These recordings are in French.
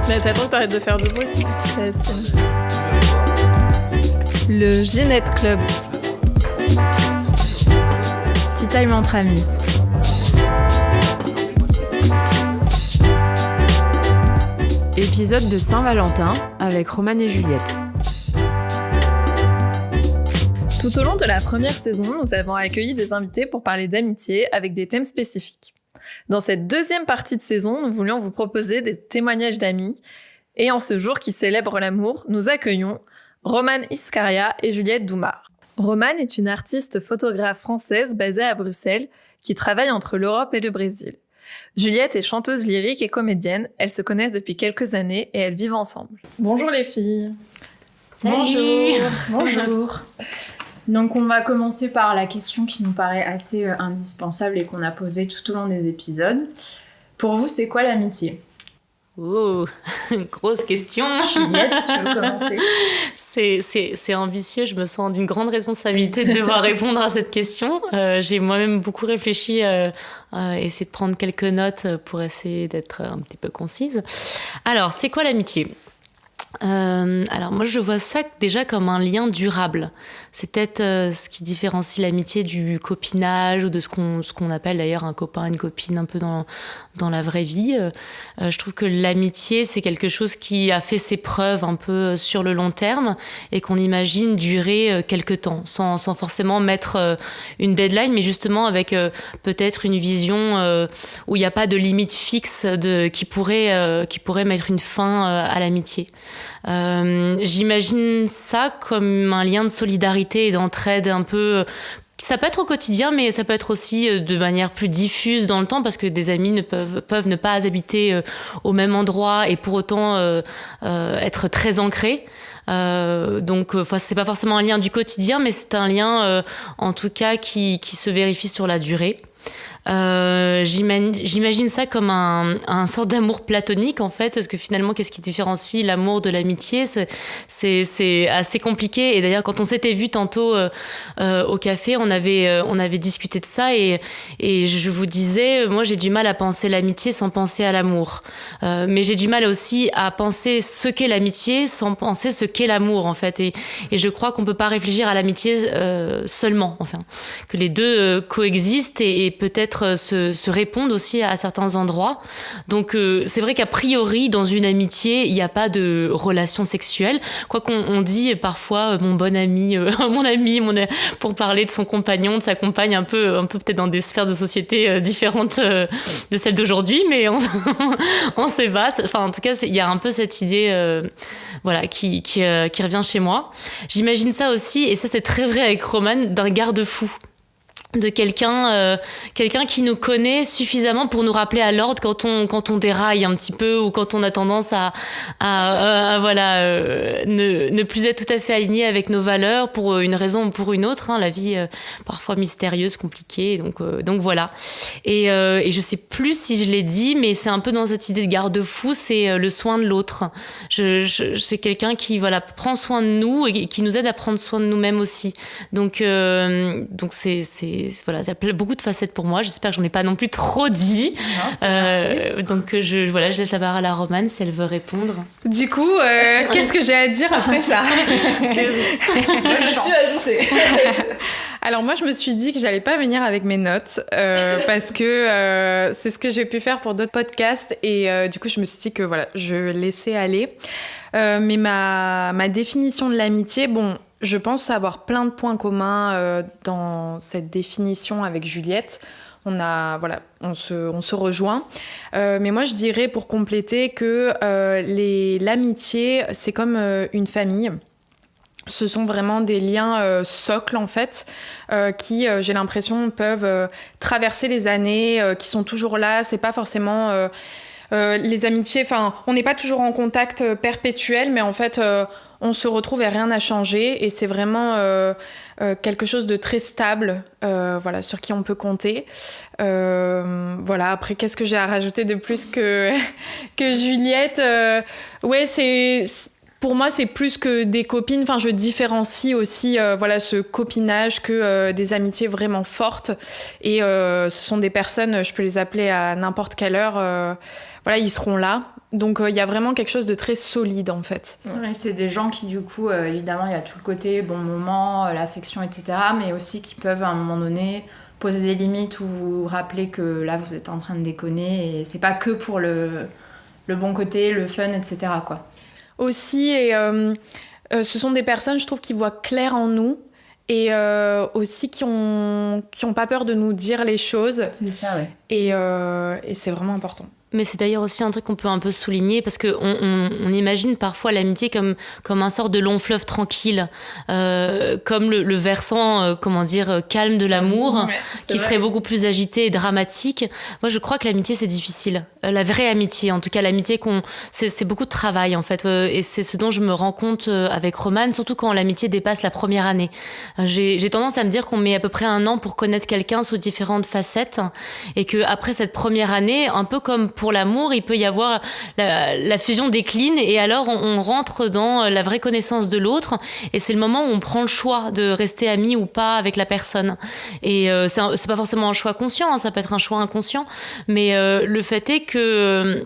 Mais j'attends que t'arrêtes de faire du bruit. Le Ginette Club. Tea time entre amis. Épisode de Saint-Valentin avec Roman et Juliette. Tout au long de la première saison, nous avons accueilli des invités pour parler d'amitié avec des thèmes spécifiques. Dans cette deuxième partie de saison, nous voulions vous proposer des témoignages d'amis. Et en ce jour qui célèbre l'amour, nous accueillons Roman Iscaria et Juliette Doumar. Roman est une artiste photographe française basée à Bruxelles qui travaille entre l'Europe et le Brésil. Juliette est chanteuse lyrique et comédienne. Elles se connaissent depuis quelques années et elles vivent ensemble. Bonjour les filles. Salut. Bonjour. Donc on va commencer par la question qui nous paraît assez indispensable et qu'on a posée tout au long des épisodes. Pour vous, c'est quoi l'amitié ? Oh, grosse question. Juliette, si tu veux commencer. C'est ambitieux, je me sens d'une grande responsabilité de devoir répondre à cette question. J'ai moi-même beaucoup réfléchi, essayé de prendre quelques notes pour essayer d'être un petit peu concise. Alors, c'est quoi l'amitié ? Alors moi je vois ça déjà comme un lien durable. C'est peut-être ce qui différencie l'amitié du copinage ou de ce qu'on appelle d'ailleurs un copain, une copine un peu dans la vraie vie. Je trouve que l'amitié c'est quelque chose qui a fait ses preuves un peu sur le long terme et qu'on imagine durer quelque temps sans forcément mettre une deadline, mais justement avec peut-être une vision où il n'y a pas de limite fixe qui pourrait mettre une fin à l'amitié. J'imagine ça comme un lien de solidarité et d'entraide un peu. Ça peut être au quotidien, mais ça peut être aussi de manière plus diffuse dans le temps, parce que des amis peuvent ne pas habiter au même endroit et pour autant être très ancrés. Donc, c'est pas forcément un lien du quotidien, mais c'est un lien, en tout cas, qui se vérifie sur la durée. J'imagine ça comme un sort d'amour platonique en fait, parce que finalement qu'est-ce qui différencie l'amour de l'amitié, c'est assez compliqué. Et d'ailleurs quand on s'était vu tantôt au café, on avait discuté de ça et je vous disais, moi j'ai du mal à penser l'amitié sans penser à l'amour, mais j'ai du mal aussi à penser ce qu'est l'amitié sans penser ce qu'est l'amour en fait, et je crois qu'on peut pas réfléchir à l'amitié seulement, enfin que les deux coexistent et peut-être se répondent aussi à certains endroits. Donc c'est vrai qu'a priori dans une amitié il n'y a pas de relation sexuelle, quoi qu'on dit parfois mon bon ami, mon ami, pour parler de son compagnon, de sa compagne, un peu peut-être dans des sphères de société différentes de celles d'aujourd'hui, mais on sait pas. Enfin en tout cas il y a un peu cette idée voilà qui revient chez moi. J'imagine ça aussi, et ça c'est très vrai avec Roman, d'un garde-fou, de quelqu'un qui nous connaît suffisamment pour nous rappeler à l'ordre quand on déraille un petit peu, ou quand on a tendance à ne plus être tout à fait aligné avec nos valeurs pour une raison ou pour une autre, hein, la vie parfois mystérieuse, compliquée, donc voilà. Et je sais plus si je l'ai dit, mais c'est un peu dans cette idée de garde-fou, c'est le soin de l'autre. C'est quelqu'un qui prend soin de nous et qui nous aide à prendre soin de nous-mêmes aussi. Donc c'est voilà, ça a beaucoup de facettes pour moi. J'espère que j'en ai pas non plus trop dit. Non, donc je laisse la parole à la Romane si elle veut répondre. Du coup, qu'est-ce que j'ai à dire après ça ? Qu'as-tu ajouté ? Alors moi, je me suis dit que j'allais pas venir avec mes notes parce que c'est ce que j'ai pu faire pour d'autres podcasts, et du coup, je me suis dit que voilà, je laissais aller. Mais ma définition de l'amitié, bon, je pense avoir plein de points communs dans cette définition avec Juliette. On se rejoint. Mais moi, je dirais pour compléter que l'amitié, c'est comme une famille. Ce sont vraiment des liens socles, en fait, qui, j'ai l'impression, peuvent traverser les années, qui sont toujours là. C'est pas forcément... les amitiés, on n'est pas toujours en contact perpétuel, mais en fait, on se retrouve et rien n'a changé. Et c'est vraiment quelque chose de très stable, sur qui on peut compter. Après, qu'est-ce que j'ai à rajouter de plus que Juliette ? pour moi, c'est plus que des copines. Enfin, je différencie aussi ce copinage que des amitiés vraiment fortes. Et ce sont des personnes, je peux les appeler à n'importe quelle heure. Ils seront là. Donc, il y a vraiment quelque chose de très solide, en fait. Ouais, c'est des gens qui, du coup, évidemment, il y a tout le côté bon moment, l'affection, etc. Mais aussi qui peuvent, à un moment donné, poser des limites ou vous rappeler que là, vous êtes en train de déconner. Et c'est pas que pour le bon côté, le fun, etc., quoi. Aussi, et ce sont des personnes, je trouve, qui voient clair en nous. Et aussi qui ont pas peur de nous dire les choses. C'est ça, ouais. Et c'est vraiment important. Mais c'est d'ailleurs aussi un truc qu'on peut un peu souligner parce que on imagine parfois l'amitié comme un sort de long fleuve tranquille, comme le versant, calme de l'amour, qui serait beaucoup plus agité et dramatique. Moi, je crois que l'amitié, c'est difficile. La vraie amitié, en tout cas l'amitié c'est beaucoup de travail en fait. Et c'est ce dont je me rends compte avec Romane, surtout quand l'amitié dépasse la première année. J'ai tendance à me dire qu'on met à peu près 1 an pour connaître quelqu'un sous différentes facettes et que après cette première année, un peu comme pour l'amour, il peut y avoir la fusion décline et alors on rentre dans la vraie connaissance de l'autre et c'est le moment où on prend le choix de rester amis ou pas avec la personne. Et c'est pas forcément un choix conscient, ça peut être un choix inconscient, mais le fait est que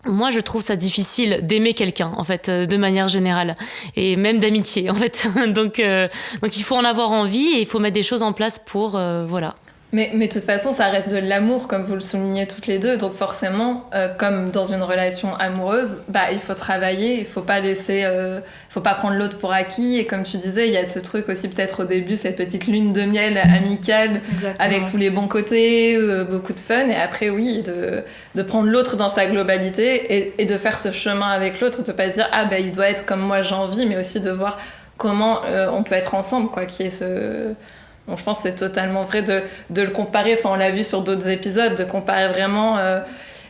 moi, je trouve ça difficile d'aimer quelqu'un, en fait, de manière générale, et même d'amitié, en fait. Donc, il faut en avoir envie et il faut mettre des choses en place pour, voilà. Mais de toute façon, ça reste de l'amour, comme vous le soulignez toutes les deux. Donc forcément, comme dans une relation amoureuse, il faut travailler, il faut pas laisser, faut pas prendre l'autre pour acquis. Et comme tu disais, il y a ce truc aussi peut-être au début, cette petite lune de miel amicale, avec tous les bons côtés, beaucoup de fun. Et après, oui, de prendre l'autre dans sa globalité et de faire ce chemin avec l'autre, de pas se dire il doit être comme moi j'ai envie, mais aussi de voir comment on peut être ensemble, quoi, qui est ce... Donc je pense que c'est totalement vrai de le comparer, on l'a vu sur d'autres épisodes, de comparer vraiment...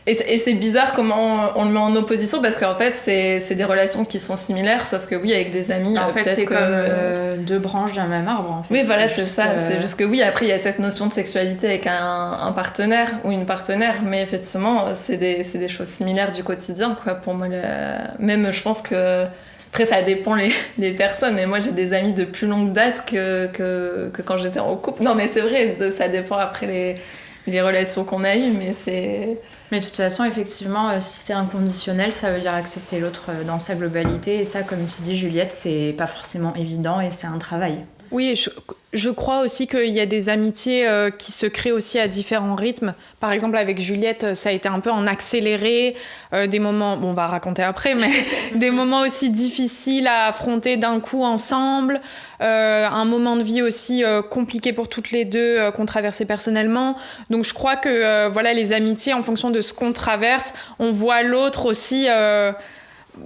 Et c'est bizarre comment on le met en opposition, parce qu'en fait, c'est des relations qui sont similaires, sauf que oui, avec des amis, en fait, peut-être c'est comme 2 branches d'un même arbre, en fait. Oui, voilà, c'est ça. C'est juste que oui, après, il y a cette notion de sexualité avec un partenaire ou une partenaire, mais effectivement, c'est des choses similaires du quotidien, quoi. Pour moi, même, je pense que... Après, ça dépend les personnes. Et moi, j'ai des amis de plus longue date que quand j'étais en couple. Non, mais c'est vrai, ça dépend après les relations qu'on a eues. Mais de toute façon, effectivement, si c'est inconditionnel, ça veut dire accepter l'autre dans sa globalité. Et ça, comme tu dis, Juliette, c'est pas forcément évident et c'est un travail. Oui, je crois aussi qu'il y a des amitiés qui se créent aussi à différents rythmes. Par exemple, avec Juliette, ça a été un peu en accéléré. Des moments, on va raconter après, mais des moments aussi difficiles à affronter d'un coup ensemble. Un moment de vie aussi compliqué pour toutes les deux qu'on traversait personnellement. Donc je crois que les amitiés, en fonction de ce qu'on traverse, on voit l'autre aussi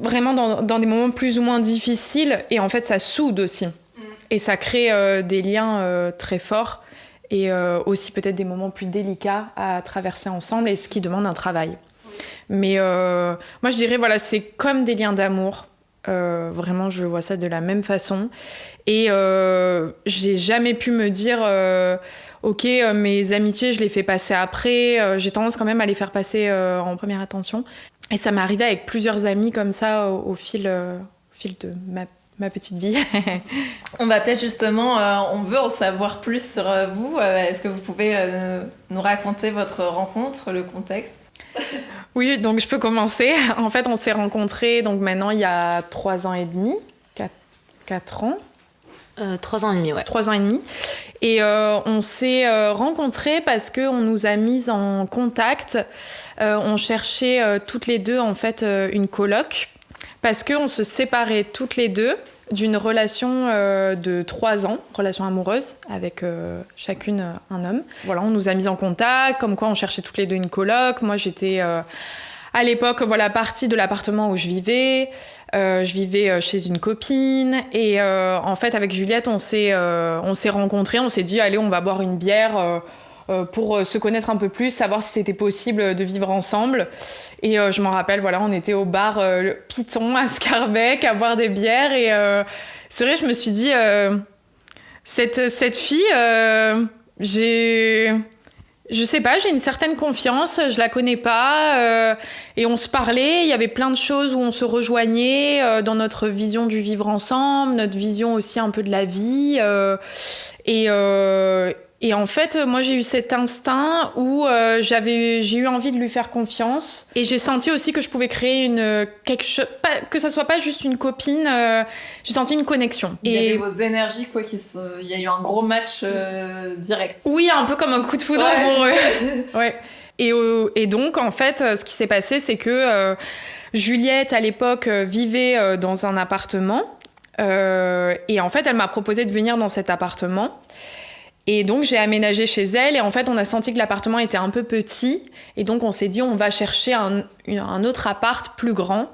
vraiment dans des moments plus ou moins difficiles. Et en fait, ça soude aussi. Et ça crée des liens très forts et aussi peut-être des moments plus délicats à traverser ensemble et ce qui demande un travail. Mais moi, je dirais, c'est comme des liens d'amour. Vraiment, je vois ça de la même façon. Et j'ai jamais pu me dire ok, mes amitiés, je les fais passer après. J'ai tendance quand même à les faire passer en première attention. Et ça m'est arrivé avec plusieurs amis comme ça au fil de ma petite vie. On va peut-être justement, on veut en savoir plus sur vous. Est-ce que vous pouvez nous raconter votre rencontre, le contexte ? Oui, donc je peux commencer. En fait, on s'est rencontrés donc maintenant il y a 3 ans et demi, 4 ans. 3 ans et demi, ouais. 3 ans et demi. Et on s'est rencontrés parce qu'on nous a mis en contact. On cherchait toutes les deux en fait une coloc. Parce qu'on se séparait toutes les deux d'une relation de 3 ans, relation amoureuse, avec chacune un homme. Voilà, on nous a mis en contact, comme quoi on cherchait toutes les deux une coloc. Moi, j'étais à l'époque partie de l'appartement où je vivais. Je vivais chez une copine. Et en fait, avec Juliette, on s'est rencontrés. On s'est dit, allez, on va boire une bière pour se connaître un peu plus, savoir si c'était possible de vivre ensemble. Et je m'en rappelle, on était au bar Python à Scarbeck à boire des bières. Et c'est vrai, je me suis dit, cette fille, j'ai Je sais pas, j'ai une certaine confiance, je la connais pas, et on se parlait, il y avait plein de choses où on se rejoignait dans notre vision du vivre ensemble, notre vision aussi un peu de la vie, et en fait, moi j'ai eu cet instinct où j'ai eu envie de lui faire confiance, et j'ai senti aussi que je pouvais créer que ça soit pas juste une copine, j'ai senti une connexion. Il y avait vos énergies, quoi, il y a eu un gros match direct. Oui, un peu comme un coup de foudre amoureux. Ouais. Et donc, en fait, ce qui s'est passé, c'est que Juliette, à l'époque, vivait dans un appartement, et en fait, elle m'a proposé de venir dans cet appartement. Et donc, j'ai aménagé chez elle, et en fait, on a senti que l'appartement était un peu petit, et donc on s'est dit, on va chercher un autre appart plus grand.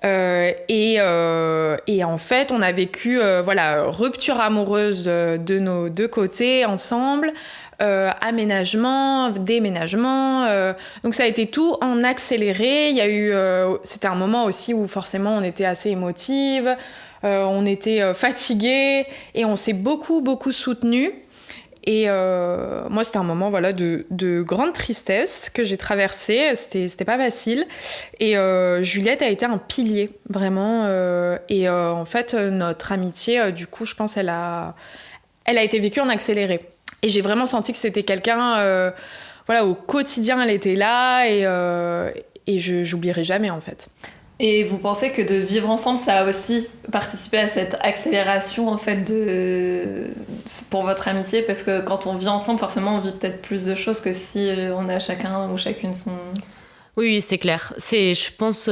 Et en fait, on a vécu rupture amoureuse de nos deux côtés ensemble, aménagement, déménagement. Donc ça a été tout en accéléré. Il y a eu, c'était un moment aussi où forcément on était assez émotive, on était fatigués, et on s'est beaucoup soutenus. Et moi, c'était un moment de grande tristesse que j'ai traversé. C'était pas facile. Et Juliette a été un pilier, vraiment. En fait, notre amitié, du coup, je pense, elle a été vécue en accéléré. Et j'ai vraiment senti que c'était quelqu'un... au quotidien, elle était là. Et j'oublierai jamais, en fait. Et vous pensez que de vivre ensemble, ça a aussi participé à cette accélération en fait pour votre amitié, parce que quand on vit ensemble, forcément, on vit peut-être plus de choses que si on a chacun ou chacune son... Oui, c'est clair. Je pense, tout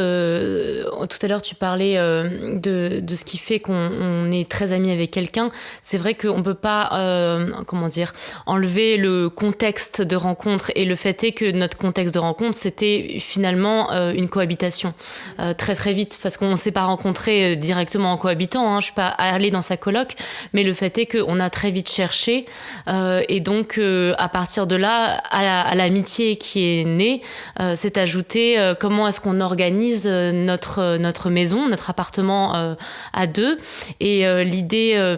à l'heure, tu parlais de ce qui fait qu'on est très amis avec quelqu'un. C'est vrai qu'on ne peut pas, enlever le contexte de rencontre. Et le fait est que notre contexte de rencontre, c'était finalement une cohabitation. Très, très vite, parce qu'on ne s'est pas rencontrés directement en cohabitant. Je ne suis pas allée dans sa coloc. Mais le fait est qu'on a très vite cherché. Et donc, à partir de là, à l'amitié qui est née, c'est ajouté comment est-ce qu'on organise notre maison, notre appartement à deux. Et l'idée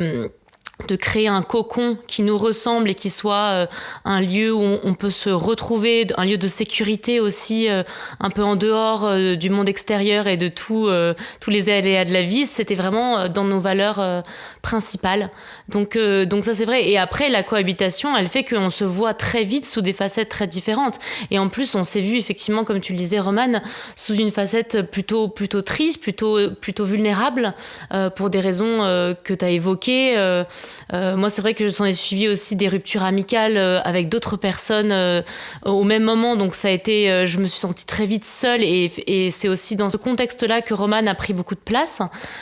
de créer un cocon qui nous ressemble et qui soit un lieu où on peut se retrouver, un lieu de sécurité aussi, un peu en dehors du monde extérieur et de tous les aléas de la vie, c'était vraiment dans nos valeurs principales. Donc ça, c'est vrai. Et après, la cohabitation, elle fait qu'on se voit très vite sous des facettes très différentes. Et en plus, on s'est vu, effectivement, comme tu le disais, Romane, sous une facette plutôt triste, plutôt vulnérable, pour des raisons que tu as évoquées. Moi, c'est vrai que je s'en ai suivi aussi des ruptures amicales avec d'autres personnes au même moment. Donc ça a été, je me suis sentie très vite seule, et c'est aussi dans ce contexte-là que Romane a pris beaucoup de place.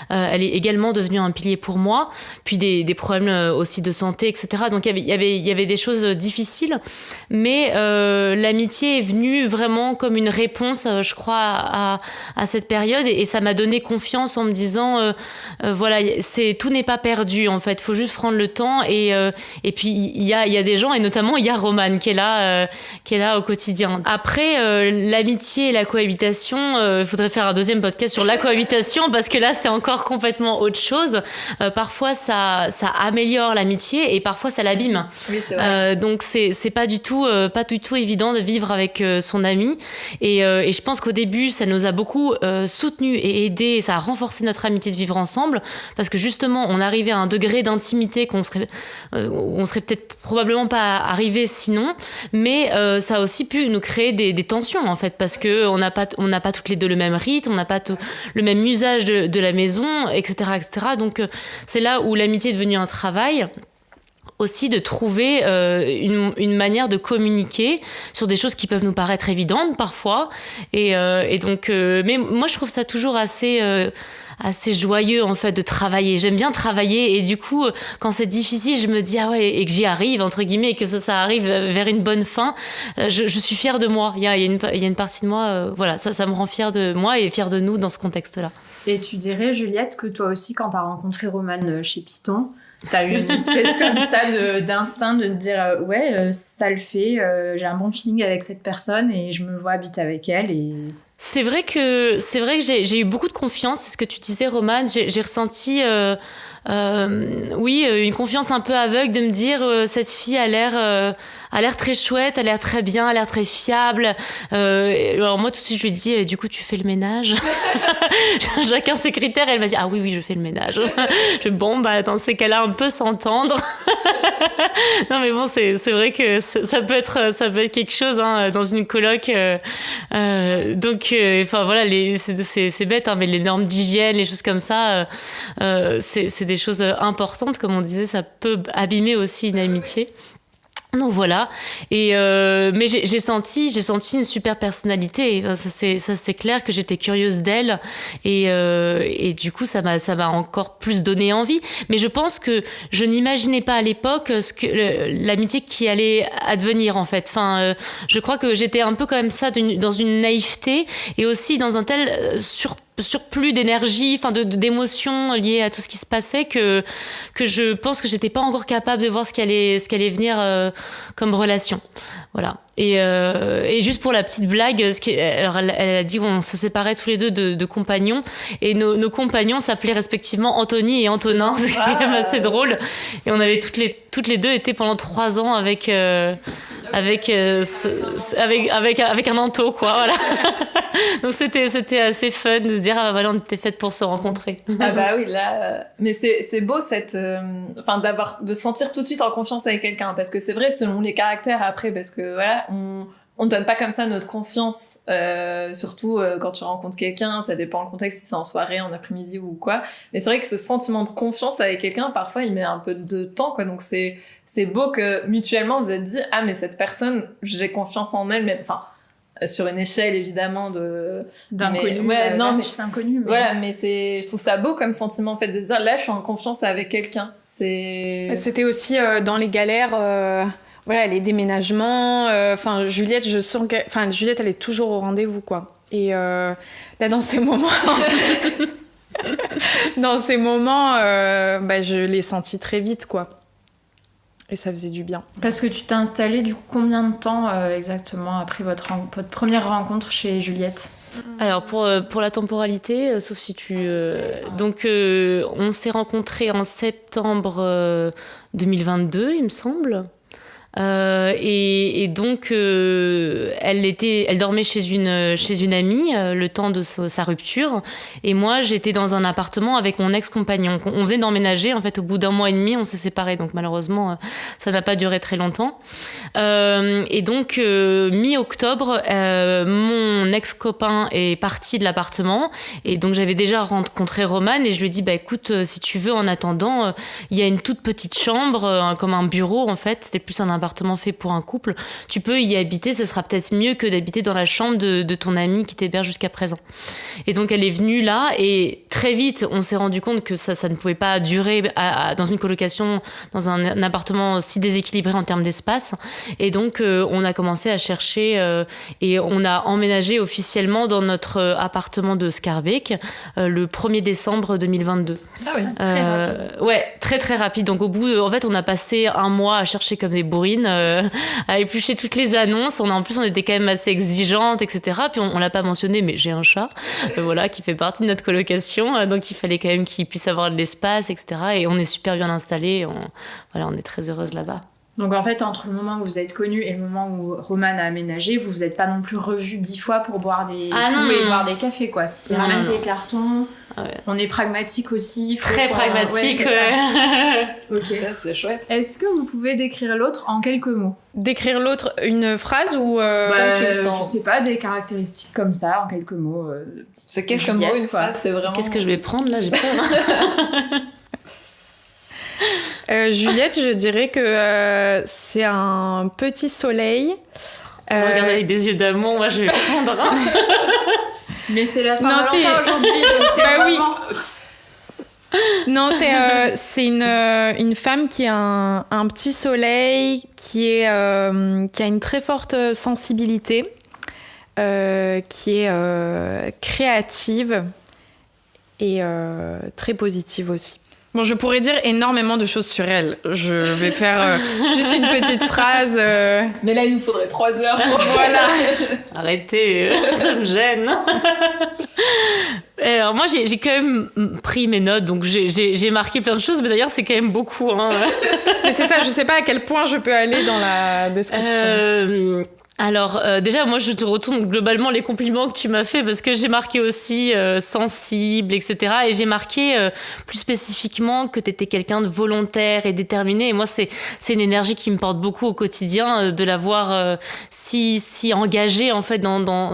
Elle est également devenue un pilier pour moi. Puis des problèmes aussi de santé, etc. Donc il y avait des choses difficiles, mais l'amitié est venue vraiment comme une réponse, je crois, à cette période, et ça m'a donné confiance en me disant tout n'est pas perdu en fait. Faut juste prendre le temps, et puis il y a des gens, et notamment il y a Romane qui est là au quotidien. Après l'amitié et la cohabitation, il faudrait faire un deuxième podcast sur la cohabitation, parce que là c'est encore complètement autre chose. Parfois ça améliore l'amitié, et parfois ça l'abîme. Oui, c'est vrai. Donc c'est pas du tout évident de vivre avec son ami, et je pense qu'au début ça nous a beaucoup soutenus et aidés, et ça a renforcé notre amitié de vivre ensemble, parce que justement on arrivait à un degré d'intimité où on serait peut-être probablement pas arrivé sinon, mais ça a aussi pu nous créer des tensions en fait, parce que on n'a pas toutes les deux le même rythme, on n'a pas le même usage de la maison, etc. Donc c'est là où l'amitié est devenue un travail aussi, de trouver une manière de communiquer sur des choses qui peuvent nous paraître évidentes parfois, et donc mais moi je trouve ça toujours assez joyeux en fait de travailler. J'aime bien travailler, et du coup quand c'est difficile, je me dis et que j'y arrive entre guillemets, et que ça arrive vers une bonne fin, je suis fière de moi. Il y a une partie de moi, ça me rend fière de moi et fière de nous dans ce contexte-là. Et tu dirais, Juliette, que toi aussi, quand t'as rencontré Romane chez Python, t'as eu une espèce comme ça d'instinct de te dire ça le fait, j'ai un bon feeling avec cette personne et je me vois habiter avec elle, et... C'est vrai que j'ai eu beaucoup de confiance. C'est ce que tu disais, Romane. J'ai ressenti oui, une confiance un peu aveugle de me dire cette fille a l'air très chouette, a l'air très bien, a l'air très fiable. Alors moi tout de suite je lui ai dit du coup tu fais le ménage. Chacun ses critères. Et elle m'a dit ah oui je fais le ménage. Bon bah dans ces cas-là on peut s'entendre. Non mais bon c'est vrai que ça peut être quelque chose hein, dans une coloc. Donc enfin voilà c'est bête hein, mais les normes d'hygiène, les choses comme ça, c'est des choses importantes comme on disait, ça peut abîmer aussi une amitié. Donc voilà, et mais j'ai senti une super personnalité. Ça c'est clair que j'étais curieuse d'elle et du coup ça m'a encore plus donné envie. Mais je pense que je n'imaginais pas à l'époque l'amitié qui allait advenir en fait. Enfin, je crois que j'étais un peu quand même ça dans une naïveté et aussi dans un tel surplus d'énergie, enfin d'émotions liées à tout ce qui se passait que je pense que j'étais pas encore capable de voir ce qui allait venir comme relation. Voilà. Et juste pour la petite blague, alors elle a dit qu'on se séparait tous les deux de compagnons et nos compagnons s'appelaient respectivement Anthony et Antonin, c'est quand même assez drôle. Et on avait toutes les deux été pendant 3 ans avec un Anto quoi, voilà. Donc c'était assez fun de se dire ah voilà on était faites pour se rencontrer. Ah bah oui là mais c'est beau de se sentir tout de suite en confiance avec quelqu'un parce que c'est vrai selon les caractères après parce que voilà on donne pas comme ça notre confiance surtout quand tu rencontres quelqu'un, ça dépend le contexte si c'est en soirée, en après-midi ou quoi, mais c'est vrai que ce sentiment de confiance avec quelqu'un parfois il met un peu de temps quoi, donc c'est beau que mutuellement vous êtes dit ah mais cette personne j'ai confiance en elle, même enfin sur une échelle évidemment d'inconnu versus inconnu mais... voilà mais je trouve ça beau comme sentiment en fait de dire là je suis en confiance avec quelqu'un. C'était aussi dans les galères voilà les déménagements enfin Juliette Juliette elle est toujours au rendez-vous quoi et là dans ces moments je l'ai senti très vite quoi. Et ça faisait du bien. Parce que tu t'es installée du coup combien de temps exactement après votre première rencontre chez Juliette ? Alors pour la temporalité, sauf si donc on s'est rencontrés en septembre 2022, il me semble. Et donc elle dormait chez une amie le temps de sa rupture et moi j'étais dans un appartement avec mon ex-compagnon. On venait d'emménager en fait au bout d'1 mois et demi on s'est séparés donc malheureusement ça n'a pas duré très longtemps et donc mi-octobre mon ex-copain est parti de l'appartement et donc j'avais déjà rencontré Romane et je lui ai dit bah écoute si tu veux en attendant il y a une toute petite chambre comme un bureau en fait, c'était plus un appartement fait pour un couple, tu peux y habiter, ça sera peut-être mieux que d'habiter dans la chambre de ton ami qui t'héberge jusqu'à présent. Et donc elle est venue là et très vite on s'est rendu compte que ça ne pouvait pas durer dans une colocation, dans un appartement si déséquilibré en termes d'espace et donc on a commencé à chercher et on a emménagé officiellement dans notre appartement de Scarbeck le 1er décembre 2022. Ah oui, très rapide. Ouais, très très rapide. Donc au bout en fait on a passé 1 mois à chercher comme des bourrines à éplucher toutes les annonces. En plus, on était quand même assez exigeantes, etc. Puis on l'a pas mentionné, mais j'ai un chat, voilà, qui fait partie de notre colocation. Donc il fallait quand même qu'il puisse avoir de l'espace, etc. Et on est super bien installés. On est très heureuse là-bas. Donc en fait, entre le moment où vous êtes connus et le moment où Romane a aménagé, vous êtes pas non plus revus 10 fois pour boire des boire des cafés, quoi. C'était ramène des cartons. Ah ouais. On est pragmatique aussi. Très pragmatique, ouais. Ok. Là, c'est chouette. Est-ce que vous pouvez décrire l'autre en quelques mots ? Décrire l'autre, une phrase ou je sais pas, des caractéristiques comme ça, en quelques mots. C'est quelques mots, une phrase, c'est vraiment... Qu'est-ce que je vais prendre là ? J'ai peur. Juliette, je dirais que c'est un petit soleil. Regarde avec des yeux d'amour, moi je vais prendre. Mais c'est la Saint-Valentin aujourd'hui, donc c'est vraiment... Non, c'est une femme qui a un petit soleil, qui a une très forte sensibilité, qui est créative et très positive aussi. Bon, je pourrais dire énormément de choses sur elle. Je vais faire juste une petite phrase. Mais là, il nous faudrait 3 heures. Voilà. Arrêtez, ça me gêne. Alors moi, j'ai quand même pris mes notes, donc j'ai marqué plein de choses, mais d'ailleurs, c'est quand même beaucoup. Hein. Mais c'est ça, je sais pas à quel point je peux aller dans la description. Alors déjà moi je te retourne globalement les compliments que tu m'as fait parce que j'ai marqué aussi sensible, etc. Et j'ai marqué plus spécifiquement que t'étais quelqu'un de volontaire et déterminé. Et moi c'est une énergie qui me porte beaucoup au quotidien de la voir si engagée en fait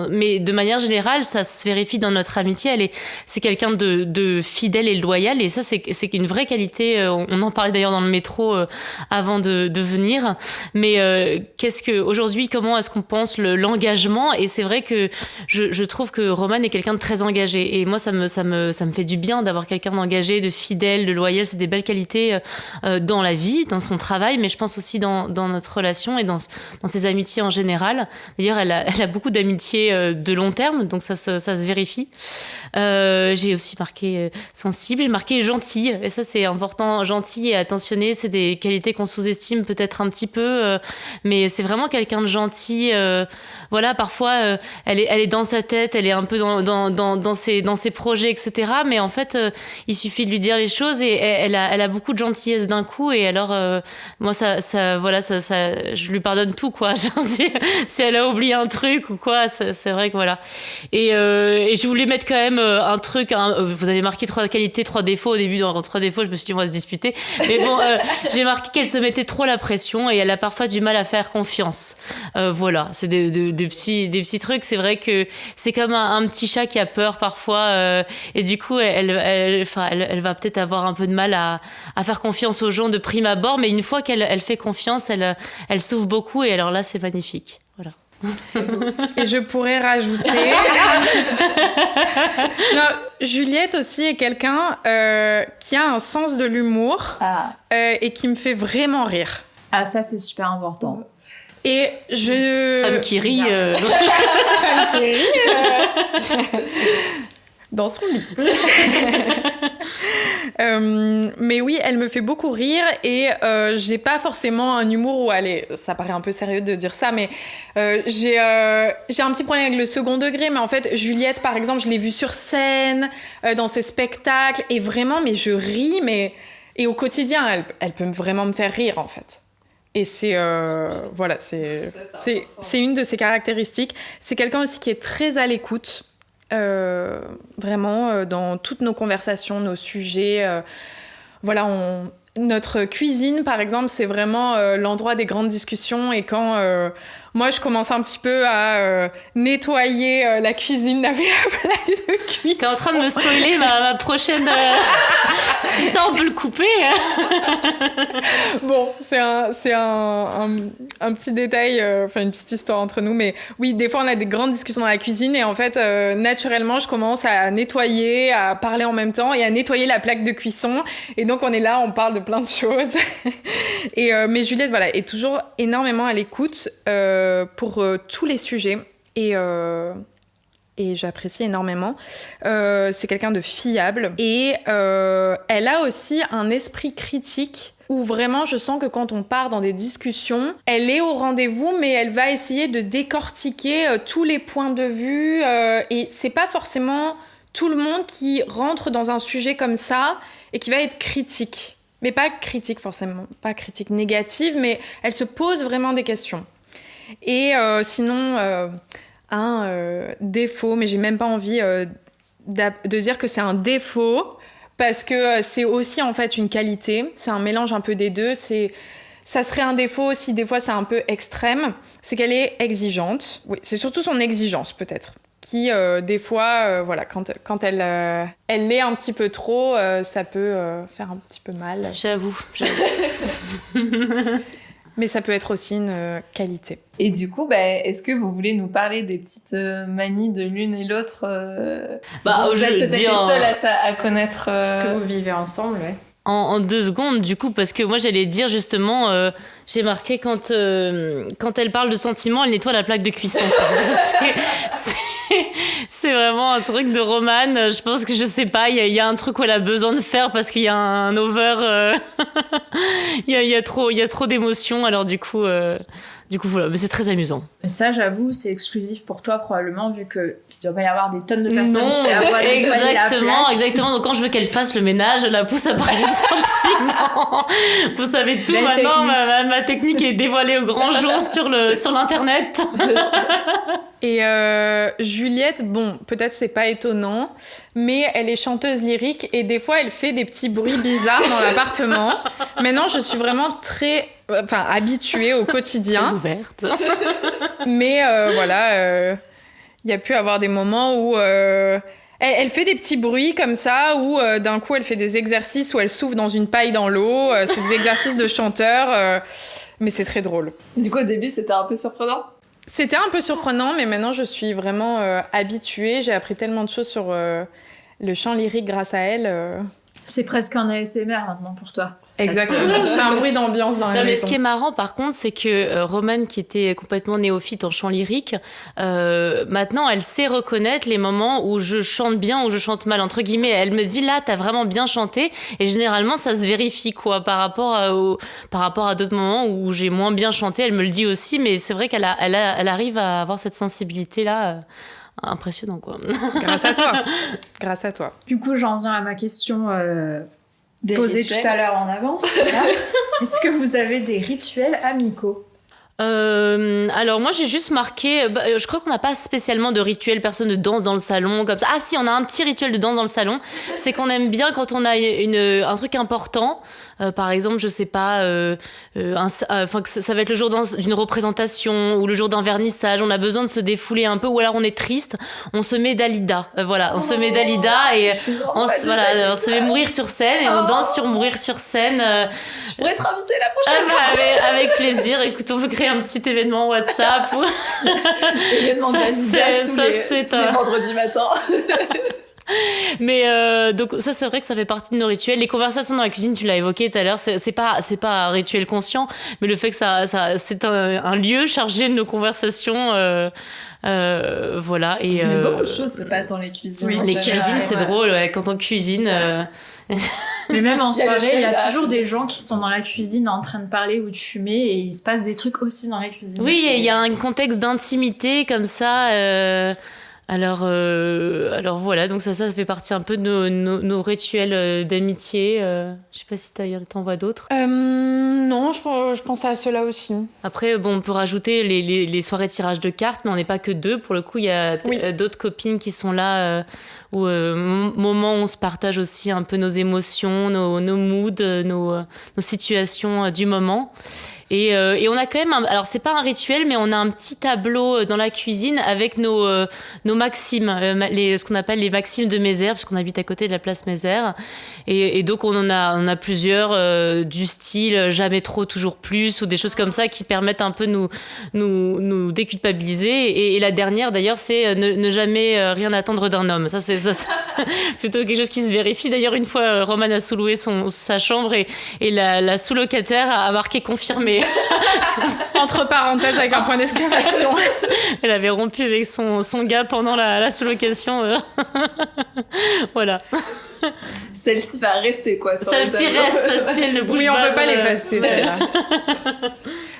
mais de manière générale ça se vérifie dans notre amitié. C'est quelqu'un de fidèle et loyal et ça c'est une vraie qualité. On en parlait d'ailleurs dans le métro avant de venir. Mais aujourd'hui comment est-ce qu'on pense l'engagement et c'est vrai que je trouve que Romane est quelqu'un de très engagé et moi ça me fait du bien d'avoir quelqu'un d'engagé, de fidèle, de loyal, c'est des belles qualités dans la vie, dans son travail mais je pense aussi dans notre relation et dans ses amitiés en général. D'ailleurs elle a beaucoup d'amitiés de long terme donc ça se vérifie. J'ai aussi marqué sensible, j'ai marqué gentille et ça c'est important, gentil et attentionné, c'est des qualités qu'on sous-estime peut-être un petit peu mais c'est vraiment quelqu'un de gentil. Voilà, parfois elle est dans sa tête, elle est un peu dans ses projets, etc. Mais en fait, il suffit de lui dire les choses et elle a beaucoup de gentillesse d'un coup. Et alors, moi, ça, je lui pardonne tout, quoi. Si elle a oublié un truc ou quoi, c'est vrai que voilà. Et je voulais mettre quand même un truc. Vous avez marqué 3 qualités, 3 défauts au début. Dans 3 défauts, je me suis dit on va se disputer. Mais bon, j'ai marqué qu'elle se mettait trop la pression et elle a parfois du mal à faire confiance. Voilà, c'est des petits trucs. C'est vrai que c'est comme un petit chat qui a peur parfois et du coup elle va peut-être avoir un peu de mal à faire confiance aux gens de prime abord, mais une fois qu'elle fait confiance, elle s'ouvre beaucoup et alors là c'est magnifique. Voilà. Et je pourrais rajouter... Non, Juliette aussi est quelqu'un qui a un sens de l'humour et qui me fait vraiment rire. Ah, ça c'est super important. Et Femme qui rit. Femme qui rit. Dans son lit. Mais oui, elle me fait beaucoup rire et j'ai pas forcément un humour où ça paraît un peu sérieux de dire ça, mais j'ai un petit problème avec le second degré. Mais en fait, Juliette, par exemple, je l'ai vue sur scène, dans ses spectacles, et vraiment, mais je ris, et au quotidien, elle peut vraiment me faire rire, en fait. Et c'est une de ses caractéristiques. C'est quelqu'un aussi qui est très à l'écoute, vraiment dans toutes nos conversations, nos sujets. Notre cuisine, par exemple, c'est vraiment l'endroit des grandes discussions. Et quand moi, je commence un petit peu à nettoyer la cuisine, laver la plaque de cuisson. T'es en train de me spoiler ma prochaine... Si ça, on peut le couper. Bon, c'est un petit détail, une petite histoire entre nous. Mais oui, des fois, on a des grandes discussions dans la cuisine. Et en fait, naturellement, je commence à nettoyer, à parler en même temps et à nettoyer la plaque de cuisson. Et donc, on est là, on parle de plein de choses. Mais Juliette, voilà, est toujours énormément à l'écoute pour tous les sujets et j'apprécie énormément. C'est quelqu'un de fiable et elle a aussi un esprit critique où vraiment je sens que quand on part dans des discussions, elle est au rendez-vous mais elle va essayer de décortiquer tous les points de vue et c'est pas forcément tout le monde qui rentre dans un sujet comme ça et qui va être critique. Mais pas critique forcément, pas critique négative, mais elle se pose vraiment des questions. Et sinon, un défaut, mais j'ai même pas envie de dire que c'est un défaut, parce que c'est aussi en fait une qualité, c'est un mélange un peu des deux. Ça serait un défaut si des fois c'est un peu extrême, c'est qu'elle est exigeante. Oui, c'est surtout son exigence peut-être. Qui, des fois, quand elle l'est un petit peu trop, ça peut faire un petit peu mal. J'avoue. Mais ça peut être aussi une qualité. Et du coup, est-ce que vous voulez nous parler des petites manies de l'une et l'autre vous êtes peut-être les seuls à connaître ce que vous vivez ensemble, ouais. En 2 secondes, du coup, parce que moi, j'allais dire justement, j'ai marqué quand elle parle de sentiments, elle nettoie la plaque de cuisson. C'est vraiment un truc de Romane. Je pense que, je sais pas, il y a un truc où elle a besoin de faire parce qu'il y a un over. Il y a trop d'émotions. Alors du coup, Du coup, voilà, mais c'est très amusant. Et ça, j'avoue, c'est exclusif pour toi probablement, vu que il doit pas y avoir des tonnes de personnes qui la voient nettoyer la plaque. Exactement. Donc quand je veux qu'elle fasse le ménage, je la pousse après les sentiments. Vous savez tout Belle maintenant, technique. ma technique est dévoilée au grand jour sur l'internet. Et Juliette, bon, peut-être c'est pas étonnant, mais elle est chanteuse lyrique et des fois elle fait des petits bruits bizarres dans l'appartement. Maintenant, je suis vraiment très habituée au quotidien. Très ouverte. Mais voilà, il y a pu avoir des moments où elle fait des petits bruits comme ça, où d'un coup elle fait des exercices où elle souffle dans une paille dans l'eau. C'est des exercices de chanteur, mais c'est très drôle. Du coup, au début, c'était un peu surprenant. C'était un peu surprenant, mais maintenant je suis vraiment habituée. J'ai appris tellement de choses sur le chant lyrique grâce à elle. C'est presque un ASMR maintenant pour toi. Exactement. C'est un bruit d'ambiance dans la Non, mais maison. ce qui est marrant, par contre, c'est que Romane, qui était complètement néophyte en chant lyrique, maintenant, elle sait reconnaître les moments où je chante bien ou je chante mal, entre guillemets. Elle me dit, là, t'as vraiment bien chanté. Et généralement, ça se vérifie, quoi, par rapport à d'autres moments où j'ai moins bien chanté. Elle me le dit aussi, mais c'est vrai qu'elle arrive à avoir cette sensibilité-là. Impressionnant, quoi. Grâce à toi. Grâce à toi. Du coup, j'en viens à ma question Des posée rituels. tout à l'heure en avance. Voilà. Est-ce que vous avez des rituels amicaux ? Alors moi j'ai juste marqué, je crois qu'on n'a pas spécialement de rituel, personne ne danse dans le salon comme ça. Ah si, on a un petit rituel de danse dans le salon, c'est qu'on aime bien quand on a un truc important, par exemple je sais pas, ça va être le jour d'une représentation ou le jour d'un vernissage, on a besoin de se défouler un peu, ou alors on est triste, on se met Dalida, on se met Dalida et on se met mourir sur scène et on danse sur mourir sur scène. Je pourrais être invitée la prochaine fois. Avec plaisir. Écoute, on peut créer un petit événement WhatsApp. Événement Ça, d'Alida c'est tous les vendredis matins. Mais donc ça, c'est vrai que ça fait partie de nos rituels. Les conversations dans la cuisine, tu l'as évoqué tout à l'heure, c'est pas un rituel conscient, mais le fait que ça c'est un lieu chargé de nos conversations. Voilà. Et Mais beaucoup de choses se passent dans les cuisines. Oui, les c'est cuisines, vrai, c'est ouais. drôle, ouais, quand on cuisine. Mais même en Il y a le soirée, il y a chef, toujours des gens qui sont dans la cuisine en train de parler ou de fumer et il se passe des trucs aussi dans la cuisine. Oui, il y a un contexte d'intimité comme ça. Alors voilà, donc ça fait partie un peu de nos rituels d'amitié. Je sais pas si t'en vois d'autres. Non, je pensais à cela aussi. Après, bon, on peut rajouter les soirées tirage de cartes, mais on n'est pas que deux. Pour le coup, il y a d'autres copines qui sont là, moment où on se partage aussi un peu nos émotions, nos moods, nos situations du moment. Et on a quand même alors c'est pas un rituel, mais on a un petit tableau dans la cuisine avec nos maximes, ce qu'on appelle les maximes de Mézère, parce qu'on habite à côté de la place Mézère. Et donc on en a plusieurs, du style jamais trop, toujours plus, ou des choses comme ça qui permettent un peu nous déculpabiliser. Et la dernière d'ailleurs, c'est ne jamais rien attendre d'un homme. Ça c'est plutôt quelque chose qui se vérifie. D'ailleurs, une fois, Romane a sous-loué sa chambre et la sous-locataire a marqué confirmé. Entre parenthèses avec un point d'exclamation. Elle avait rompu avec son gars pendant la sous-location. Voilà. Celle-ci va rester, quoi. Sur Celle-ci le tableau. reste, celle-ci, elle ne bouge Oui, pas. on peut pas l'effacer, celle-là.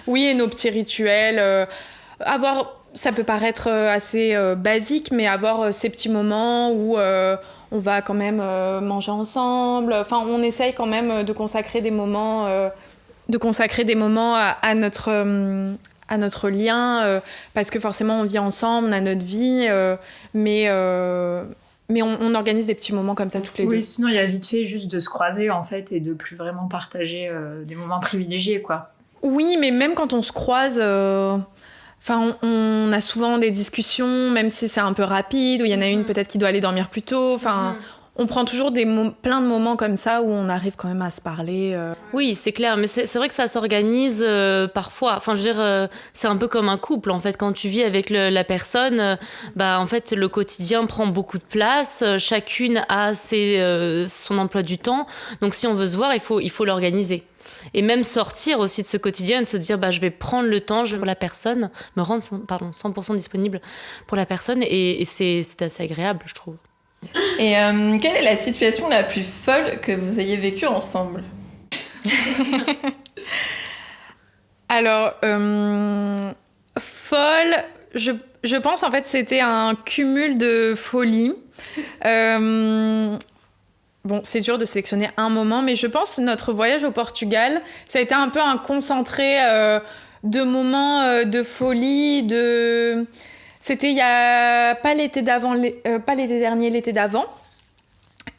Oui, et nos petits rituels. Ça peut paraître assez basique, mais avoir ces petits moments où on va quand même manger ensemble. Enfin, on essaye quand même de consacrer des moments à notre lien, parce que forcément on vit ensemble, on a notre vie, mais on organise des petits moments comme ça toutes les deux. Oui, sinon il y a vite fait juste de se croiser en fait et de plus vraiment partager des moments privilégiés, quoi. Oui, mais même quand on se croise, on a souvent des discussions, même si c'est un peu rapide, où il y en a une peut-être qui doit aller dormir plus tôt, on prend toujours plein de moments comme ça où on arrive quand même à se parler. Oui, c'est clair, mais c'est vrai que ça s'organise parfois. Enfin, je veux dire, c'est un peu comme un couple, en fait. Quand tu vis avec la personne, en fait, le quotidien prend beaucoup de place. Chacune a son emploi du temps. Donc, si on veut se voir, il faut l'organiser. Et même sortir aussi de ce quotidien et de se dire, je vais prendre le temps pour la personne, me rendre 100% disponible pour la personne. Et c'est assez agréable, je trouve. Et quelle est la situation la plus folle que vous ayez vécue ensemble ? Alors, folle, je pense en fait c'était un cumul de folie. Bon, c'est dur de sélectionner un moment, mais je pense que notre voyage au Portugal, ça a été un peu un concentré de moments de folie, C'était il y a pas l'été d'avant, pas l'été dernier, l'été d'avant.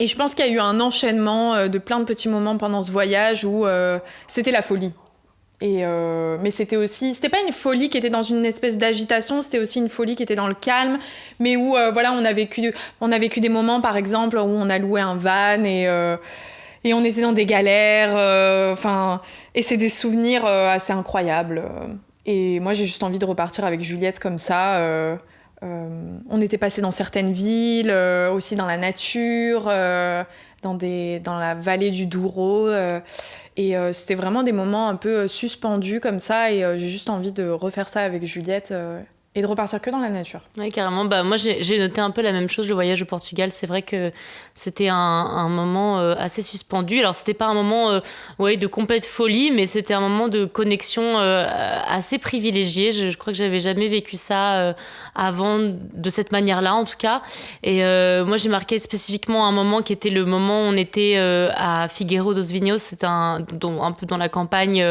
Et je pense qu'il y a eu un enchaînement de plein de petits moments pendant ce voyage où c'était la folie. Mais c'était pas une folie qui était dans une espèce d'agitation, c'était aussi une folie qui était dans le calme, mais où voilà, on a vécu des moments par exemple où on a loué un van et on était dans des galères, et c'est des souvenirs assez incroyables. Et moi j'ai juste envie de repartir avec Juliette comme ça. On était passé dans certaines villes, aussi dans la nature, dans la vallée du Douro. Et c'était vraiment des moments un peu suspendus comme ça. Et j'ai juste envie de refaire ça avec Juliette et de repartir que dans la nature. Oui, carrément. Bah, moi, j'ai noté un peu la même chose, le voyage au Portugal. C'est vrai que c'était un moment assez suspendu. Alors, c'était pas un moment de complète folie, mais c'était un moment de connexion assez privilégié. Je crois que j'avais jamais vécu ça avant de cette manière-là, en tout cas. Et moi, j'ai marqué spécifiquement un moment qui était le moment où on était à Figueiro dos Vinhos. C'était un peu dans la campagne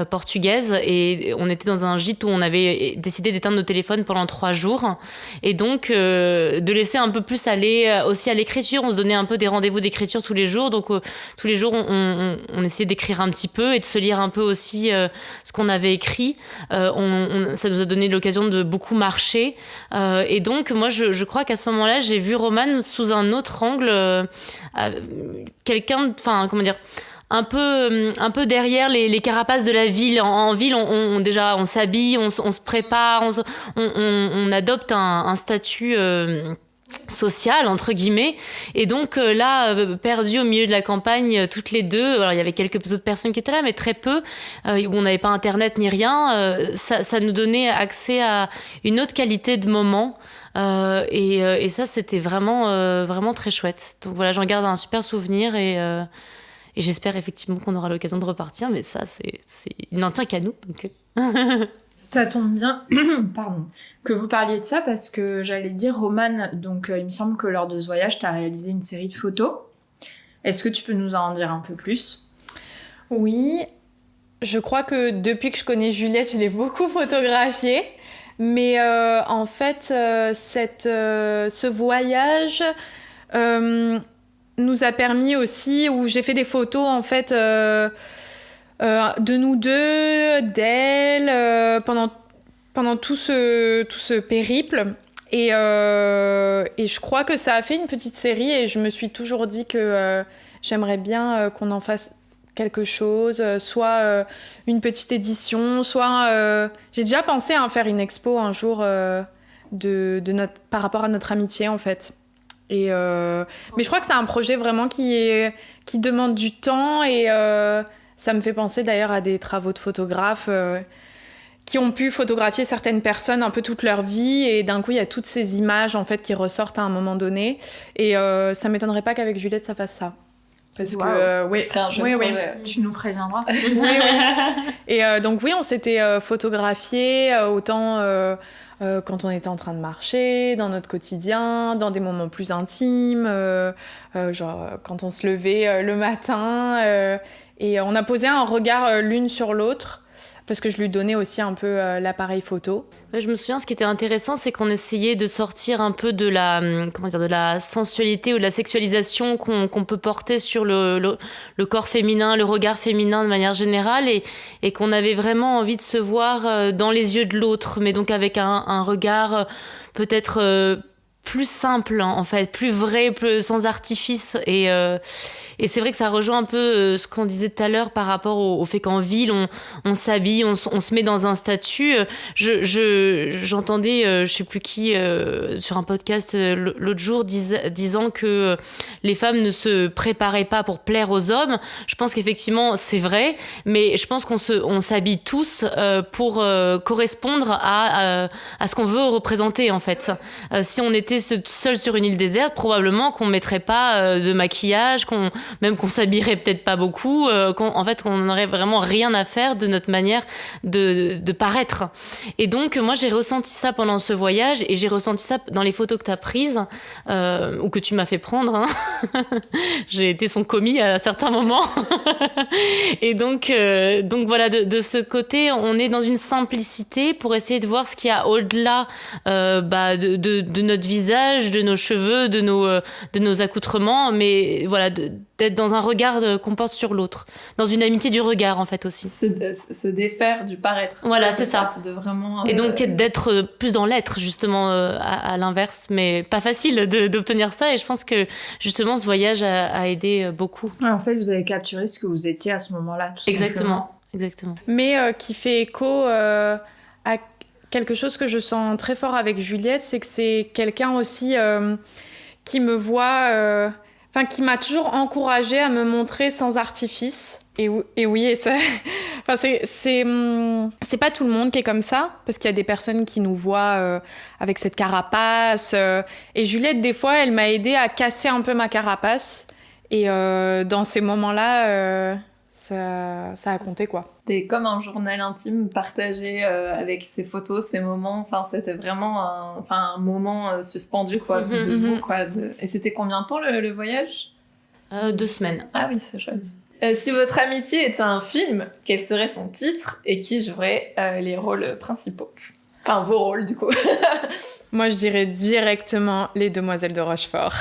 portugaise. Et on était dans un gîte où on avait décidé d'éteindre nos téléphones pendant 3 jours. Et donc, de laisser un peu plus aller aussi à l'écriture. On se donnait un peu des rendez-vous d'écriture tous les jours. Donc, tous les jours, on essayait d'écrire un petit peu et de se lire un peu aussi ce qu'on avait écrit. Ça nous a donné l'occasion de beaucoup marcher. Et donc, moi, je crois qu'à ce moment-là, j'ai vu Romane sous un autre angle. Quelqu'un, comment dire, un peu derrière les carapaces de la ville. En ville, déjà, on s'habille, on se prépare, on adopte un statut social, entre guillemets. Et donc là, perdu au milieu de la campagne, toutes les deux, alors il y avait quelques autres personnes qui étaient là, mais très peu, où on n'avait pas internet ni rien, ça nous donnait accès à une autre qualité de moment. Et ça, c'était vraiment très chouette. Donc voilà, j'en garde un super souvenir et j'espère effectivement qu'on aura l'occasion de repartir, mais ça, il n'en tient qu'à nous. Donc... Ça tombe bien pardon, que vous parliez de ça parce que j'allais dire, Romane, donc il me semble que lors de ce voyage, tu as réalisé une série de photos. Est-ce que tu peux nous en dire un peu plus ? Oui, je crois que depuis que je connais Juliette, je l'ai beaucoup photographiée. Mais en fait, ce voyage nous a permis aussi, où j'ai fait des photos en fait de nous deux, d'elle, pendant tout ce périple. Et je crois que ça a fait une petite série et je me suis toujours dit que j'aimerais bien qu'on en fasse quelque chose, soit une petite édition, soit... J'ai déjà pensé à faire une expo un jour par rapport à notre amitié en fait. Mais je crois que c'est un projet vraiment qui demande du temps et ça me fait penser d'ailleurs à des travaux de photographes qui ont pu photographier certaines personnes un peu toute leur vie et d'un coup il y a toutes ces images en fait qui ressortent à un moment donné et ça m'étonnerait pas qu'avec Juliette ça fasse ça. Parce que oui, c'est un jeu de projet. Tu nous préviendras. Oui. Et donc oui, on s'était photographié autant quand on était en train de marcher, dans notre quotidien, dans des moments plus intimes, genre quand on se levait le matin. Et on a posé un regard l'une sur l'autre, parce que je lui donnais aussi un peu l'appareil photo. Je me souviens, ce qui était intéressant, c'est qu'on essayait de sortir un peu de la sensualité ou de la sexualisation qu'on peut porter sur le corps féminin, le regard féminin de manière générale, et qu'on avait vraiment envie de se voir dans les yeux de l'autre, mais donc avec un regard peut-être plus simple, en fait, plus vrai, sans artifice. Et c'est vrai que ça rejoint un peu ce qu'on disait tout à l'heure par rapport au fait qu'en ville, on s'habille, on se met dans un statut. J'entendais, je sais plus qui, sur un podcast l'autre jour, disant que les femmes ne se préparaient pas pour plaire aux hommes. Je pense qu'effectivement, c'est vrai, mais je pense qu'on s'habille tous pour correspondre à ce qu'on veut représenter, en fait. Si on était était seul sur une île déserte, probablement qu'on mettrait pas de maquillage, qu'on s'habillerait peut-être pas beaucoup, qu'on n'aurait vraiment rien à faire de notre manière de paraître. Et donc, moi, j'ai ressenti ça pendant ce voyage, et j'ai ressenti ça dans les photos que tu as prises, ou que tu m'as fait prendre. Hein. J'ai été son commis à certains moments. Et donc voilà, de ce côté, on est dans une simplicité pour essayer de voir ce qu'il y a au-delà de notre visage, de nos cheveux, de nos accoutrements, mais voilà, d'être dans un regard qu'on porte sur l'autre, dans une amitié du regard en fait aussi. Se défaire du paraître. Voilà, c'est ça. C'est de vraiment, et donc d'être plus dans l'être justement, à l'inverse, mais pas facile d'obtenir ça, et je pense que justement ce voyage a aidé beaucoup. Ouais, en fait, vous avez capturé ce que vous étiez à ce moment-là. Exactement. Mais qui fait écho à quelque chose que je sens très fort avec Juliette, c'est que c'est quelqu'un aussi qui me voit, qui m'a toujours encouragée à me montrer sans artifice. Et oui, et ça, c'est pas tout le monde qui est comme ça, parce qu'il y a des personnes qui nous voient avec cette carapace. Et Juliette, des fois, elle m'a aidée à casser un peu ma carapace. Et dans ces moments-là, ça a compté, quoi. C'était comme un journal intime partagé avec ses photos, ses moments. Enfin, c'était vraiment un moment suspendu, quoi, de vous, quoi. Et c'était combien de temps le voyage ? 2 semaines. Ah oui, c'est chouette. Si votre amitié était un film, quel serait son titre et qui jouerait les rôles principaux ? Enfin, vos rôles, du coup. Moi, je dirais directement Les Demoiselles de Rochefort.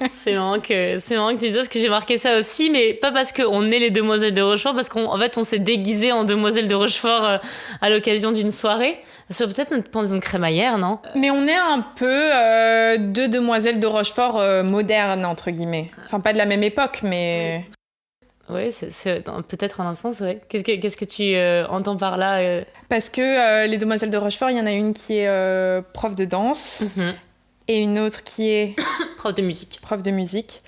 C'est marrant que tu dises ça, parce que j'ai marqué ça aussi, mais pas parce qu'on est les Demoiselles de Rochefort, parce qu'en fait, on s'est déguisé en Demoiselles de Rochefort à l'occasion d'une soirée. Sur peut-être notre pendaison crémaillère, non ? Mais on est un peu deux Demoiselles de Rochefort modernes, entre guillemets. Enfin, pas de la même époque, mais... Oui, c'est peut-être en un sens, oui. Qu'est-ce que tu entends par là Parce que les Demoiselles de Rochefort, il y en a une qui est prof de danse et une autre qui est... prof de musique.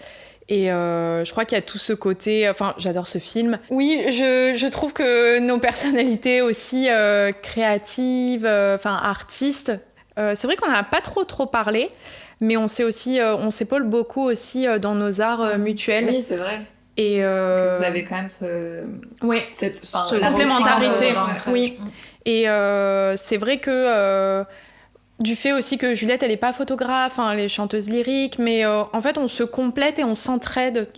Et je crois qu'il y a tout ce côté... Enfin, j'adore ce film. Oui, je trouve que nos personnalités aussi créatives, artistes, c'est vrai qu'on n'a pas trop parlé, mais on s'épaule beaucoup aussi dans nos arts mutuels. Oui, c'est vrai. Et que vous avez quand même cette complémentarité. Oui. Et c'est vrai que du fait aussi que Juliette, elle n'est pas photographe, elle est chanteuse lyrique, mais en fait, on se complète et on s'entraide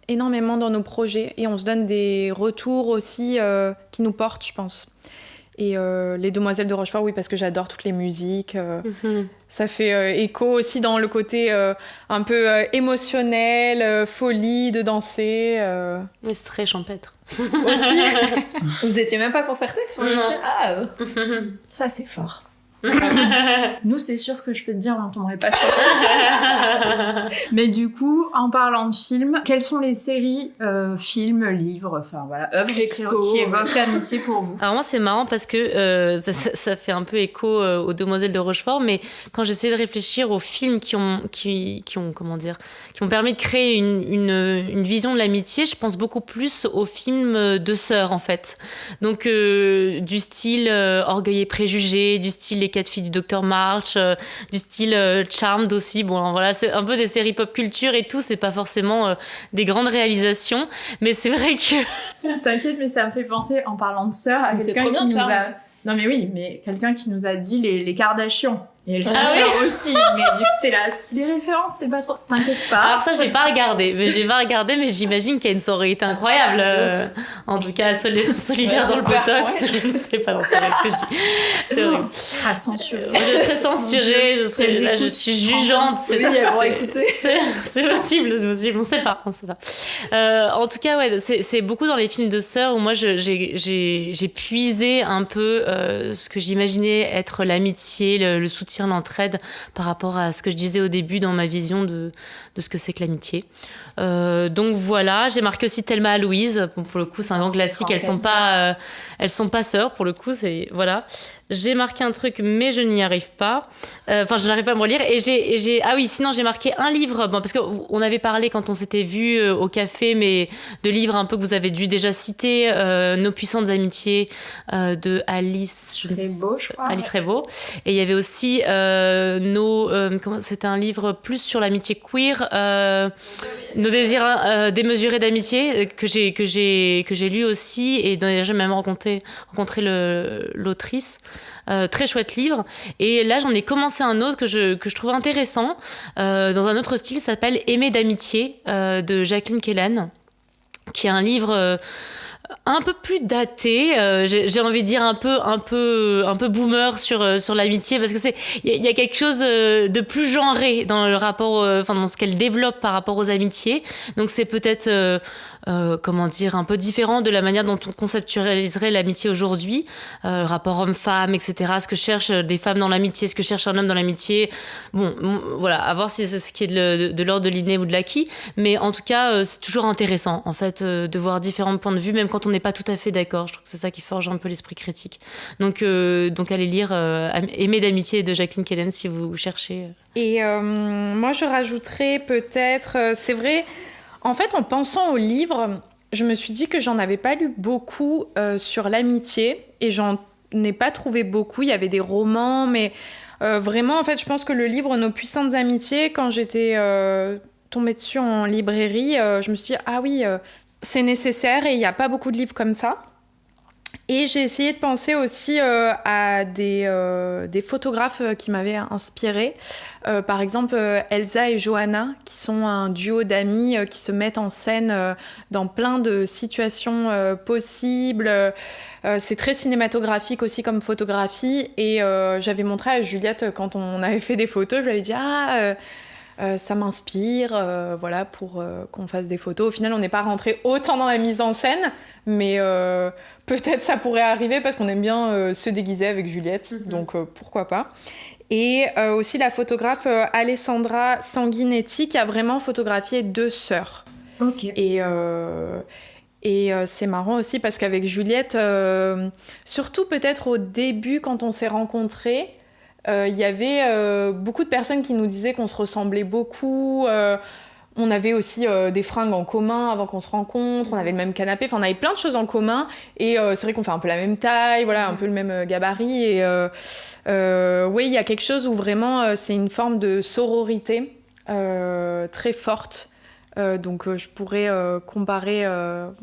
énormément dans nos projets. Et on se donne des retours aussi qui nous portent, je pense. Et les Demoiselles de Rochefort, oui, parce que j'adore toutes les musiques. Ça fait écho aussi dans le côté un peu émotionnel, folie de danser. Oui, c'est très champêtre. Aussi. Vous étiez même pas concertés sur le film ? Ah. Ça, c'est fort. Nous, c'est sûr que je peux te dire, on tomberait pas sur Mais du coup, en parlant de films, quelles sont les séries, films, livres, œuvres qui évoquent l'amitié pour vous ? Alors moi, c'est marrant parce que ça fait un peu écho aux Demoiselles de Rochefort, mais quand j'essaie de réfléchir aux films qui ont permis de créer une vision de l'amitié, je pense beaucoup plus aux films de sœurs, en fait. Donc, du style Orgueil et Préjugés, du style Les 4 filles du Dr March, du style Charmed aussi. Bon, voilà, c'est un peu des séries pop culture et tout, c'est pas forcément des grandes réalisations, mais c'est vrai que... T'inquiète, mais ça me fait penser, en parlant de sœurs, à quelqu'un qui nous a... Non mais oui, mais quelqu'un qui nous a dit les Kardashians. Et elles sont sœurs aussi, mais du coup t'es là, les références c'est pas trop... T'inquiète pas. Alors ça j'ai pas regardé, mais j'imagine qu'il y a une sororité incroyable. En tout cas, solidaire dans le botox, je ne sais pas, non, c'est vrai ce que je dis. C'est horrible. Tu seras censurée. Je serai censurée, je suis jugeante. Oui, elles vont écouter. C'est possible, on sait pas. En tout cas, ouais, c'est beaucoup dans les films de sœurs où moi j'ai puisé un peu ce que j'imaginais être l'amitié, le soutien, l'entraide par rapport à ce que je disais au début dans ma vision de ce que c'est que l'amitié. Donc voilà, j'ai marqué aussi Thelma à Louise. Bon, pour le coup, c'est un grand classique. Elles sont pas sœurs pour le coup. C'est voilà. J'ai marqué un truc, mais je n'y arrive pas. Enfin, je n'arrive pas à me relire. Ah oui, sinon j'ai marqué un livre. Bon, parce qu'on avait parlé quand on s'était vu au café, mais de livres un peu que vous avez dû déjà citer, Nos puissantes amitiés de Alice Rebaud, je crois. Alice Rebaud. Et il y avait aussi c'était un livre plus sur l'amitié queer, Nos désirs démesurés d'amitié que j'ai lu aussi et dont j'ai même rencontré l'autrice. Très chouette livre. Et là, j'en ai commencé un autre que je trouvais intéressant, dans un autre style, s'appelle Aimer d'amitié, de Jacqueline Kellan, qui est un livre un peu plus daté, j'ai envie de dire un peu boomer sur l'amitié, parce que il y a quelque chose de plus genré dans le rapport, dans ce qu'elle développe par rapport aux amitiés. Donc c'est peut-être comment dire, un peu différent de la manière dont on conceptualiserait l'amitié aujourd'hui, rapport homme-femme, etc. Ce que cherchent des femmes dans l'amitié, ce que cherche un homme dans l'amitié. Bon, voilà, à voir si c'est ce qui est de l'ordre de l'inné ou de l'acquis, mais en tout cas, c'est toujours intéressant, en fait, de voir différents points de vue, même quand on n'est pas tout à fait d'accord. Je trouve que c'est ça qui forge un peu l'esprit critique. Donc allez lire Aimer d'amitié de Jacqueline Kellan si vous cherchez. Et moi, je rajouterais peut-être, c'est vrai, en fait, en pensant au livre, je me suis dit que j'en avais pas lu beaucoup sur l'amitié, et j'en ai pas trouvé beaucoup. Il y avait des romans, mais vraiment, en fait, je pense que le livre Nos puissantes amitiés, quand j'étais tombée dessus en librairie, je me suis dit, ah oui, c'est nécessaire, et il n'y a pas beaucoup de livres comme ça. Et j'ai essayé de penser aussi à des photographes qui m'avaient inspirée. Par exemple, Elsa et Johanna, qui sont un duo d'amis qui se mettent en scène dans plein de situations possibles. C'est très cinématographique aussi comme photographie. Et j'avais montré à Juliette, quand on avait fait des photos, je lui avais dit « Ah, ça m'inspire, voilà, pour qu'on fasse des photos. » Au final, on n'est pas rentré autant dans la mise en scène, mais peut-être ça pourrait arriver parce qu'on aime bien se déguiser avec Juliette, donc pourquoi pas. Et aussi la photographe Alessandra Sanguinetti, qui a vraiment photographié 2 sœurs. Ok. Et c'est marrant aussi parce qu'avec Juliette, surtout peut-être au début quand on s'est rencontrés, il y avait beaucoup de personnes qui nous disaient qu'on se ressemblait beaucoup. On avait aussi des fringues en commun avant qu'on se rencontre. On avait le même canapé. Enfin, on avait plein de choses en commun. Et c'est vrai qu'on fait un peu la même taille, voilà, un peu le même gabarit. Et oui, il y a quelque chose où vraiment c'est une forme de sororité très forte. Donc je pourrais comparer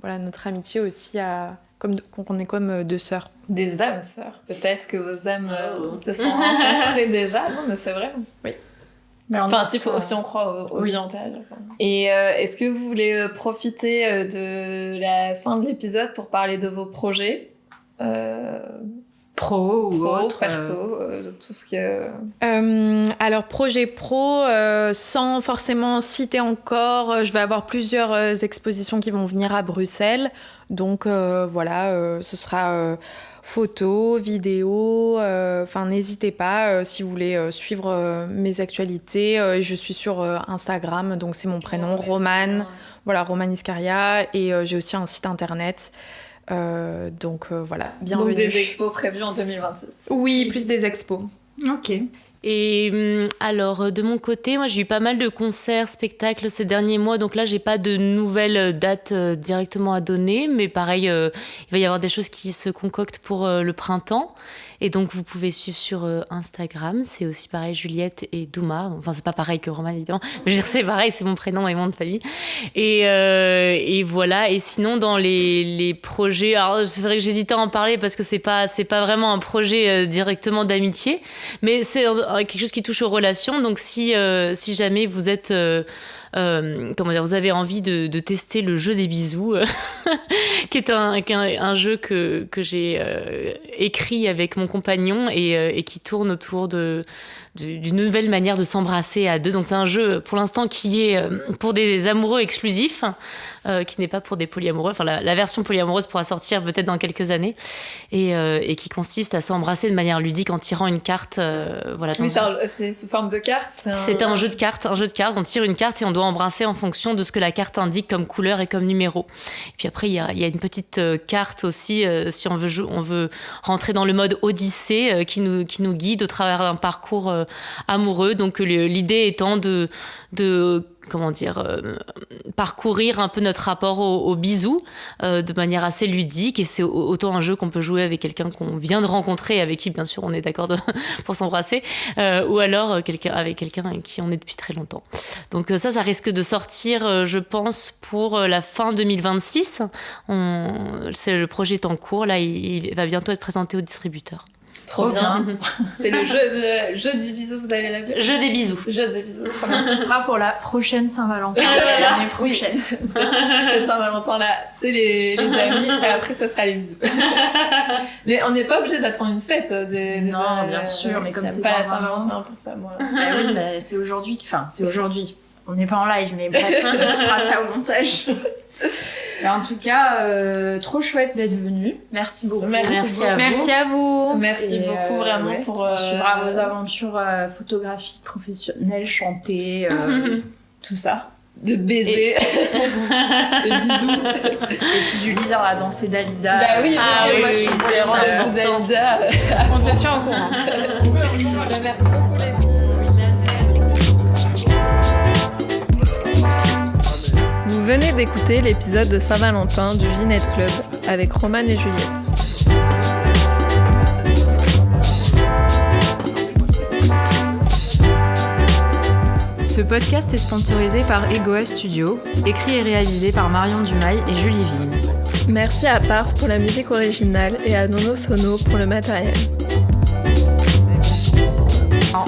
voilà, notre amitié aussi à... qu'on est comme 2 sœurs. Des âmes sœurs. Peut-être que vos âmes se sont rencontrées déjà. Non, mais c'est vrai. Oui. Enfin, si on croit au viantage. Et est-ce que vous voulez profiter de la fin de l'épisode pour parler de vos projets pro ou autre, perso, tout ce que... Alors, projet pro, sans forcément citer encore, je vais avoir plusieurs expositions qui vont venir à Bruxelles. Donc, voilà, ce sera... photos, vidéos, enfin n'hésitez pas si vous voulez suivre mes actualités. Je suis sur Instagram, donc c'est mon prénom, Romane, voilà, Romane Iscaria, et j'ai aussi un site internet. Donc voilà, bienvenue. Donc des expos prévues en 2026. Oui, plus des expos. Ok. Et alors, de mon côté, moi j'ai eu pas mal de concerts, spectacles ces derniers mois, donc là j'ai pas de nouvelles dates directement à donner, mais pareil, il va y avoir des choses qui se concoctent pour le printemps. Et donc vous pouvez suivre sur Instagram, c'est aussi pareil Juliette et Douma, enfin c'est pas pareil que Romane évidemment, mais je veux dire, c'est pareil, c'est mon prénom et mon nom de famille. Et voilà, et sinon dans les projets, alors c'est vrai que j'hésitais à en parler parce que c'est pas vraiment un projet directement d'amitié, mais c'est quelque chose qui touche aux relations, donc si jamais vous êtes... comment dire, vous avez envie de tester le jeu des bisous, qui est un jeu que j'ai écrit avec mon compagnon et qui tourne autour d'une nouvelle manière de s'embrasser à 2. Donc c'est un jeu pour l'instant qui est pour des amoureux exclusifs, qui n'est pas pour des polyamoureux. Enfin la version polyamoureuse pourra sortir peut-être dans quelques années, et qui consiste à s'embrasser de manière ludique en tirant une carte. Voilà. Mais c'est sous forme de carte. C'est un jeu de cartes. On tire une carte et on doit doit embrasser en fonction de ce que la carte indique comme couleur et comme numéro. Et puis après, il y a une petite carte aussi, si on veut rentrer dans le mode Odyssée, qui nous guide au travers d'un parcours amoureux. Donc l'idée étant de parcourir un peu notre rapport au bisou de manière assez ludique, et c'est autant un jeu qu'on peut jouer avec quelqu'un qu'on vient de rencontrer, avec qui bien sûr on est d'accord pour s'embrasser, ou alors avec quelqu'un avec qui on est depuis très longtemps. Donc ça risque de sortir, je pense, pour la fin 2026. Le projet est en cours, là il va bientôt être présenté au distributeur. Trop bien. C'est le jeu du bisou, vous avez la vue. Jeu des bisous. Jeu des bisous. Donc, ce sera pour la prochaine Saint-Valentin. L'année prochaine. Cette Saint-Valentin-là, c'est les amis, et après, ça sera les bisous. Mais on n'est pas obligé d'attendre une fête. Non, bien sûr, mais comme c'est pas la Saint-Valentin pour ça, moi. Bah oui, bah, c'est aujourd'hui. Enfin, c'est aujourd'hui. On n'est pas en live, mais bref, on fera ça au montage. Mais en tout cas, trop chouette d'être venu. Merci beaucoup. Merci à vous. Merci à vous. Merci beaucoup vraiment pour on suivra vos aventures photographiques professionnelles, chantées, tout ça. De baiser, de bisous. Et puis Julie viendra danser Dalida. Bah oui, moi je suis rendez-vous Dalida. On te tient au courant. Merci beaucoup les filles. Vous venez d'écouter l'épisode de Saint-Valentin du Ginette Club avec Romane et Juliette. Ce podcast est sponsorisé par Egoa Studio, écrit et réalisé par Marion Dumail et Julie Vigne. Merci à Pars pour la musique originale et à Nono Sono pour le matériel. En